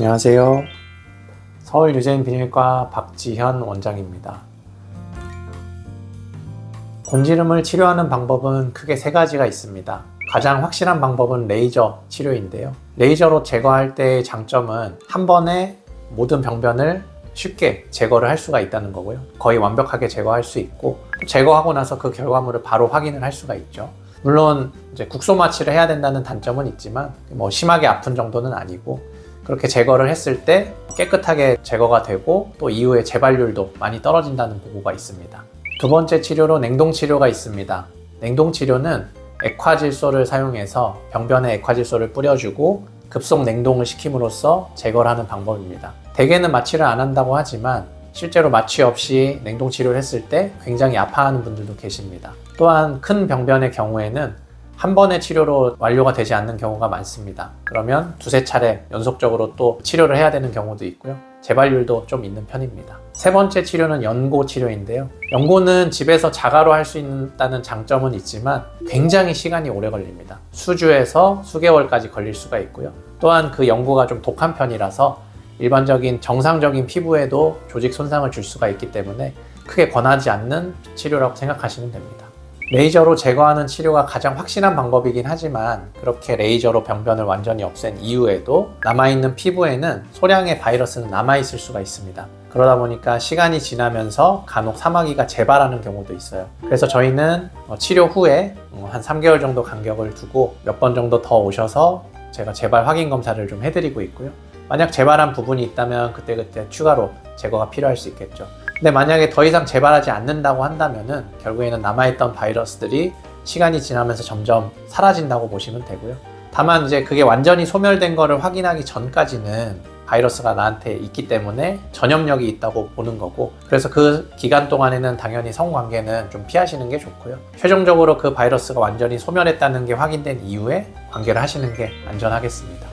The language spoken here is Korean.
안녕하세요. 서울유재인비뇨기과 박지현 원장입니다. 곤지름을 치료하는 방법은 크게 세 가지가 있습니다. 가장 확실한 방법은 레이저 치료인데요. 레이저로 제거할 때의 장점은 한 번에 모든 병변을 쉽게 제거를 할 수가 있다는 거고요. 거의 완벽하게 제거할 수 있고, 제거하고 나서 그 결과물을 바로 확인을 할 수가 있죠. 물론 이제 국소 마취를 해야 된다는 단점은 있지만 심하게 아픈 정도는 아니고, 그렇게 제거를 했을 때 깨끗하게 제거가 되고 또 이후에 재발률도 많이 떨어진다는 보고가 있습니다. 두 번째 치료로 냉동 치료가 있습니다. 냉동 치료는 액화질소를 사용해서 병변에 액화질소를 뿌려주고 급속 냉동을 시킴으로써 제거를 하는 방법입니다. 대개는 마취를 안 한다고 하지만 실제로 마취 없이 냉동 치료를 했을 때 굉장히 아파하는 분들도 계십니다. 또한 큰 병변의 경우에는 한 번의 치료로 완료가 되지 않는 경우가 많습니다. 그러면 두세 차례 연속적으로 또 치료를 해야 되는 경우도 있고요. 재발률도 좀 있는 편입니다. 세 번째 치료는 연고 치료인데요. 연고는 집에서 자가로 할 수 있다는 장점은 있지만 굉장히 시간이 오래 걸립니다. 수주에서 수개월까지 걸릴 수가 있고요. 또한 그 연고가 좀 독한 편이라서 일반적인 정상적인 피부에도 조직 손상을 줄 수가 있기 때문에 크게 권하지 않는 치료라고 생각하시면 됩니다. 레이저로 제거하는 치료가 가장 확실한 방법이긴 하지만, 그렇게 레이저로 병변을 완전히 없앤 이후에도 남아있는 피부에는 소량의 바이러스는 남아있을 수가 있습니다. 그러다 보니까 시간이 지나면서 간혹 사마귀가 재발하는 경우도 있어요. 그래서 저희는 치료 후에 한 3개월 정도 간격을 두고 몇 번 정도 더 오셔서 제가 재발 확인 검사를 좀 해드리고 있고요. 만약 재발한 부분이 있다면 그때그때 추가로 제거가 필요할 수 있겠죠. 근데 만약에 더 이상 재발하지 않는다고 한다면은 결국에는 남아있던 바이러스들이 시간이 지나면서 점점 사라진다고 보시면 되고요. 다만 이제 그게 완전히 소멸된 거를 확인하기 전까지는 바이러스가 나한테 있기 때문에 전염력이 있다고 보는 거고, 그래서 그 기간 동안에는 당연히 성관계는 좀 피하시는 게 좋고요. 최종적으로 그 바이러스가 완전히 소멸했다는 게 확인된 이후에 관계를 하시는 게 안전하겠습니다.